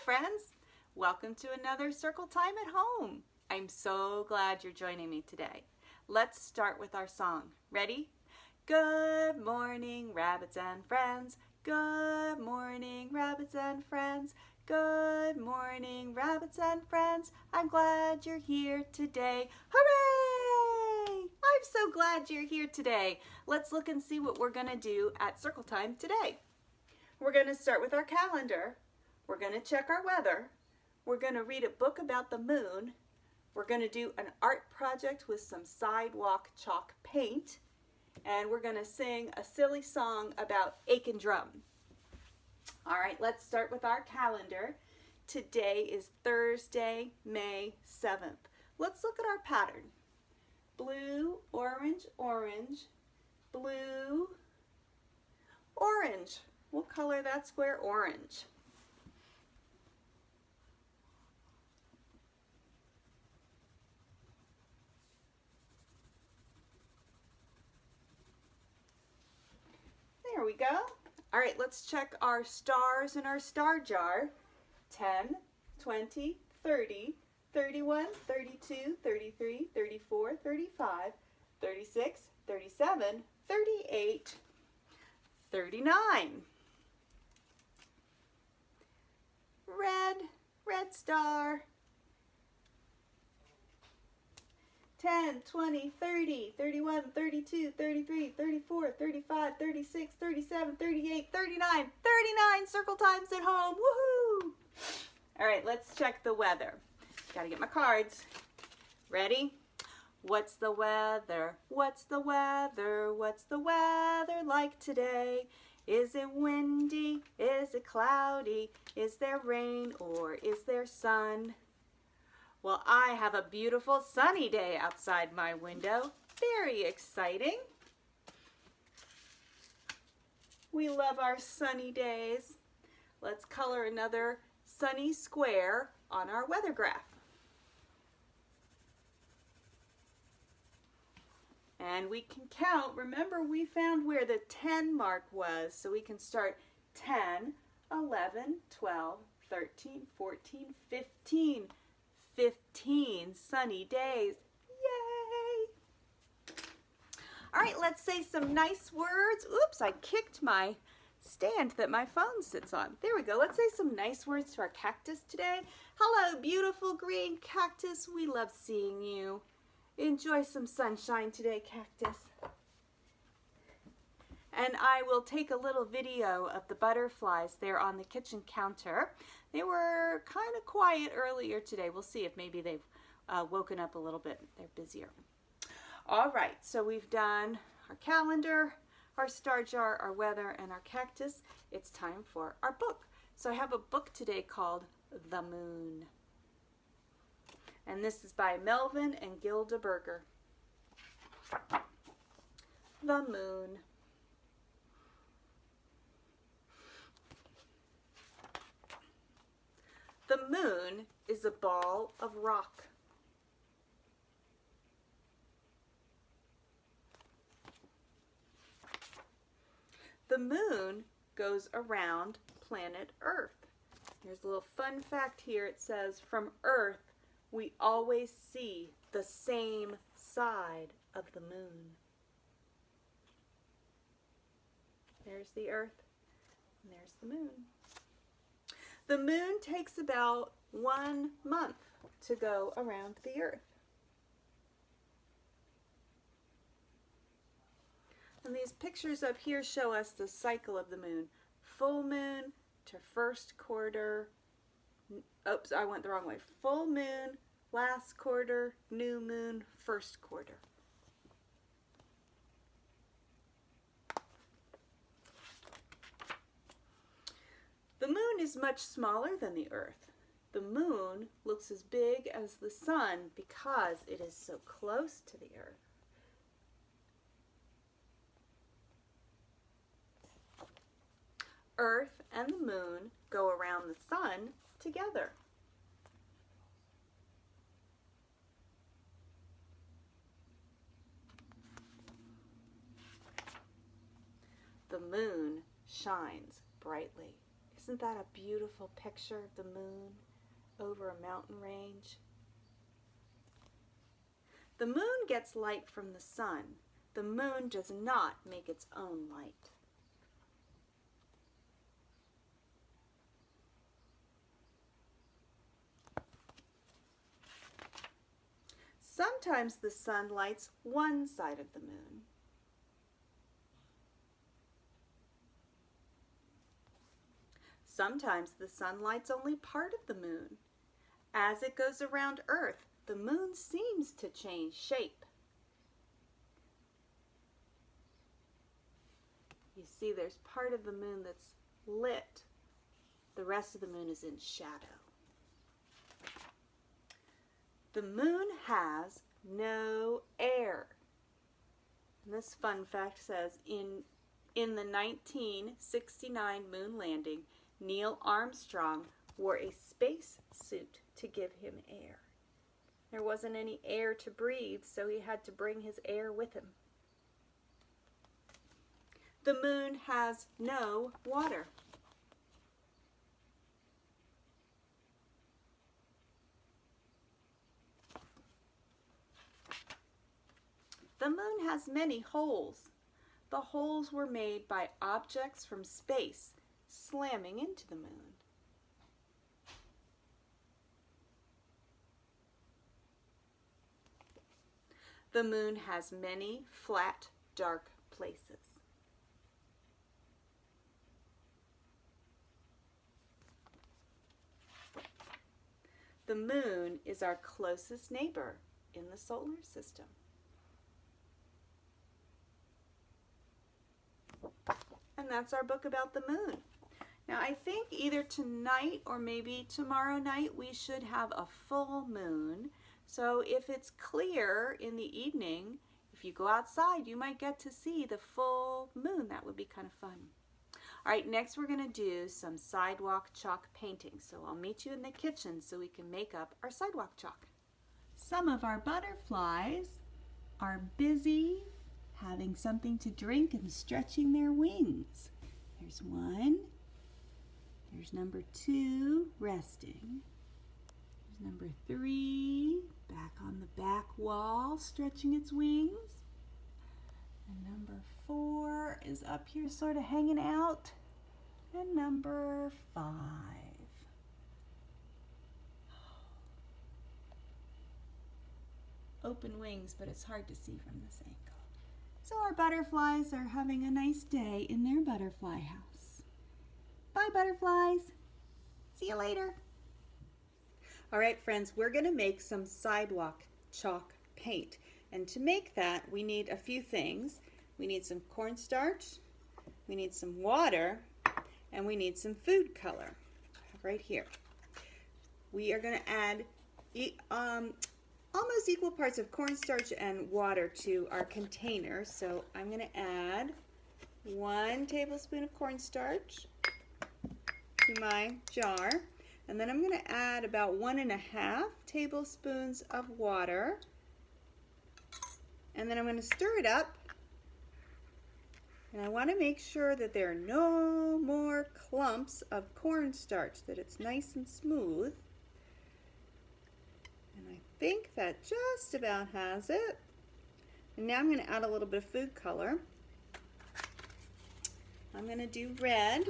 friends. Welcome to another Circle Time at Home. I'm so glad you're joining me today. Let's start with our song. Ready? Good morning, rabbits and friends. Good morning, rabbits and friends. Good morning, rabbits and friends. I'm glad you're here today. Hooray! I'm so glad you're here today. Let's look and see what we're going to do at Circle Time today. We're going to start with our calendar. We're going to check our weather. We're going to read a book about the moon. We're going to do an art project with some sidewalk chalk paint. And we're going to sing a silly song about Aiken drum. All right, let's start with our calendar. Today is Thursday, May 7th. Let's look at our pattern. Blue, orange, orange, blue, orange. We'll color that square orange. There we go. All right, let's check our stars in our star jar. 10, 20, 30, 31, 32, 33, 34, 35, 36, 37, 38, 39. Red star. 10, 20, 30, 31, 32, 33, 34, 35, 36, 37, 38, 39. 39 circle times at home. Woohoo! All right, let's check the weather. Gotta get my cards. Ready? What's the weather? What's the weather? What's the weather like today? Is it windy? Is it cloudy? Is there rain or is there sun? Well, I have a beautiful sunny day outside my window. Very exciting. We love our sunny days. Let's color another sunny square on our weather graph. And we can count. Remember, we found where the 10 mark was, so we can start 10, 11, 12, 13, 14, 15. 15 sunny days. Yay! All right, let's say some nice words. Oops, I kicked my stand that my phone sits on. There we go. Let's say some nice words to our cactus today. Hello, beautiful green cactus. We love seeing you. Enjoy some sunshine today, cactus. And I will take a little video of the butterflies there on the kitchen counter. They were kind of quiet earlier today. We'll see if maybe they've woken up a little bit. They're busier. All right, so we've done our calendar, our star jar, our weather, and our cactus. It's time for our book. So I have a book today called The Moon. And this is by Melvin and Gilda Berger. The Moon. The moon is a ball of rock. The moon goes around planet Earth. Here's a little fun fact here. It says, from Earth, we always see the same side of the moon. There's the Earth, and there's the moon. The moon takes about 1 month to go around the Earth. And these pictures up here show us the cycle of the moon. Full moon to first quarter. Oops, I went the wrong way. Full moon, last quarter, new moon, first quarter. The moon is much smaller than the Earth. The moon looks as big as the sun because it is so close to the Earth. Earth and the moon go around the sun together. The moon shines brightly. Isn't that a beautiful picture of the moon over a mountain range? The moon gets light from the sun. The moon does not make its own light. Sometimes the sun lights one side of the moon. Sometimes the sun lights only part of the moon. As it goes around Earth, the moon seems to change shape. You see, there's part of the moon that's lit. The rest of the moon is in shadow. The moon has no air. And this fun fact says, in the 1969 moon landing, Neil Armstrong wore a space suit to give him air. There wasn't any air to breathe, so he had to bring his air with him. The moon has no water. The moon has many holes. The holes were made by objects from space slamming into the moon. The moon has many flat, dark places. The moon is our closest neighbor in the solar system. And that's our book about the moon. Now I think either tonight or maybe tomorrow night we should have a full moon. So if it's clear in the evening, if you go outside, you might get to see the full moon. That would be kind of fun. All right, next we're going to do some sidewalk chalk painting. So I'll meet you in the kitchen so we can make up our sidewalk chalk. Some of our butterflies are busy having something to drink and stretching their wings. There's one. There's number 2, resting. There's number 3, back on the back wall, stretching its wings. And number 4 is up here sort of hanging out. And number 5. Open wings, but it's hard to see from this angle. So our butterflies are having a nice day in their butterfly house. Bye, butterflies. See you later. All right, friends, we're going to make some sidewalk chalk paint. And to make that, we need a few things. We need some cornstarch, we need some water, and we need some food color. Right here. We are going to add almost equal parts of cornstarch and water to our container. So I'm going to add 1 tablespoon of cornstarch to my jar, and then I'm going to add about 1.5 tablespoons of water, and then I'm going to stir it up, and I want to make sure that there are no more clumps of cornstarch, that it's nice and smooth. And I think that just about has it. And now I'm going to add a little bit of food color. I'm going to do red.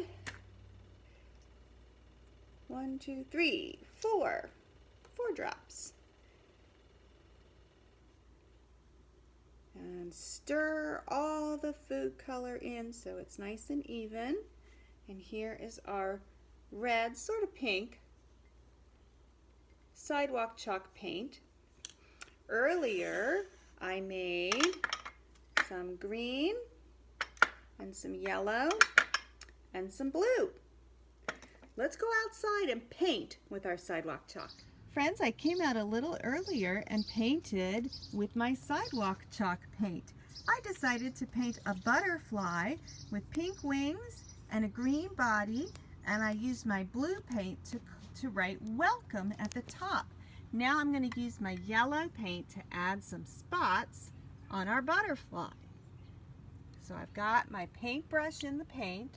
1, 2, 3, 4 drops. And stir all the food color in so it's nice and even. And here is our red, sort of pink, sidewalk chalk paint. Earlier, I made some green and some yellow and some blue. Let's go outside and paint with our sidewalk chalk. Friends, I came out a little earlier and painted with my sidewalk chalk paint. I decided to paint a butterfly with pink wings and a green body, and I used my blue paint to write welcome at the top. Now I'm going to use my yellow paint to add some spots on our butterfly. So I've got my paintbrush in the paint,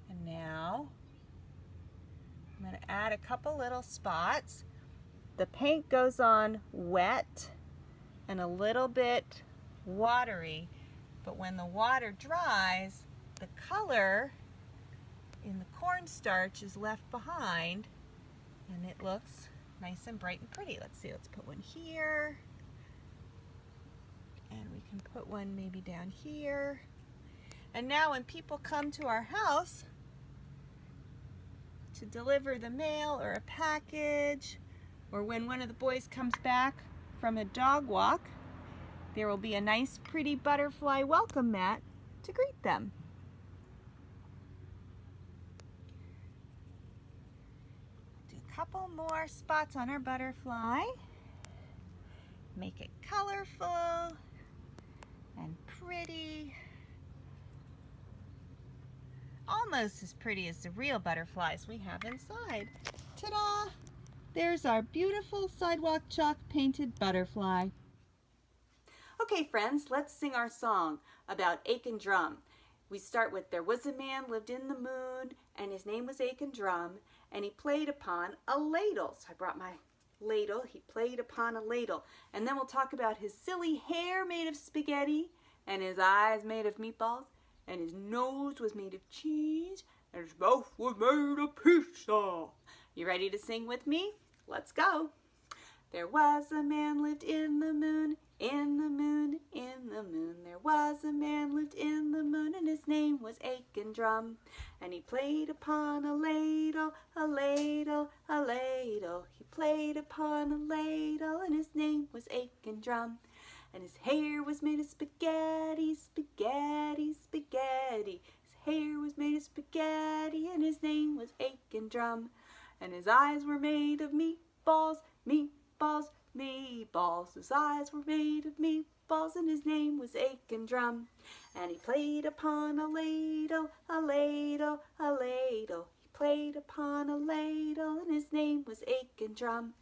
and now add a couple little spots. The paint goes on wet and a little bit watery, but when the water dries, the color in the cornstarch is left behind and it looks nice and bright and pretty. Let's see, let's put one here, and we can put one maybe down here. And now when people come to our house to deliver the mail or a package, or when one of the boys comes back from a dog walk, there will be a nice pretty butterfly welcome mat to greet them. Do a couple more spots on our butterfly. Make it colorful and pretty. Almost as pretty as the real butterflies we have inside. Ta-da! There's our beautiful Sidewalk chalk painted butterfly. Okay friends, let's sing our song about Aiken Drum. We start with, there was a man lived in the moon, and his name was Aiken Drum, and he played upon a ladle. So I brought my ladle, he played upon a ladle. And then we'll talk about his silly hair made of spaghetti, and his eyes made of meatballs, and his nose was made of cheese, and his mouth was made of pizza. You ready to sing with me? Let's go. There was a man lived in the moon, in the moon, in the moon. There was a man lived in the moon, and his name was Aiken Drum. And he played upon a ladle, a ladle, a ladle. He played upon a ladle, and his name was Aiken Drum. And his hair was made of spaghetti, spaghetti, spaghetti. His hair was made of spaghetti, and his name was Aiken Drum. And his eyes were made of meatballs, meatballs, meatballs. His eyes were made of meatballs, and his name was Aiken Drum. And he played upon a ladle, a ladle, a ladle. He played upon a ladle, and his name was Aiken Drum.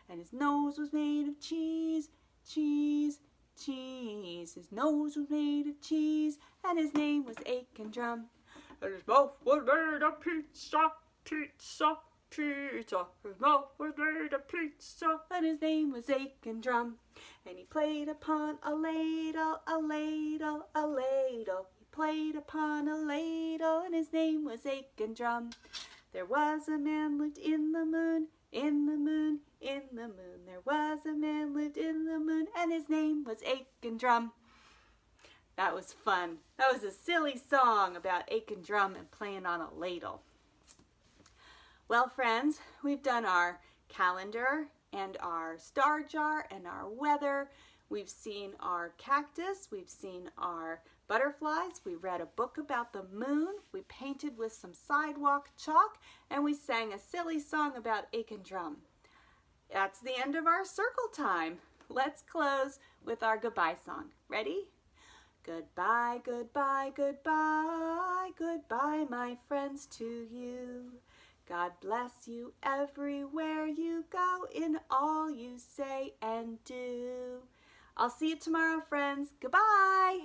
And his nose was made of cheese, cheese, cheese. His nose was made of cheese, and his name was Aiken Drum. And his mouth was made of pizza, pizza, pizza. His mouth was made of pizza, and his name was Aiken Drum. And he played upon a ladle, a ladle, a ladle. He played upon a ladle, and his name was Aiken Drum. There was a man lived in the moon, in the moon, in the moon. There was a man lived in the moon, and his name was Aiken Drum. That was fun. That was a silly song about Aiken Drum and playing on a ladle. Well, friends, we've done our calendar and our star jar and our weather. We've seen our cactus. We've seen our butterflies. We read a book about the moon. We painted with some Sidewalk chalk, and we sang a silly song about Aiken Drum. That's the end of our circle time. Let's close with our goodbye song. Ready? Goodbye, goodbye, goodbye, goodbye, my friends, to you. God bless you everywhere you go, in all you say and do. I'll see you tomorrow, friends. Goodbye.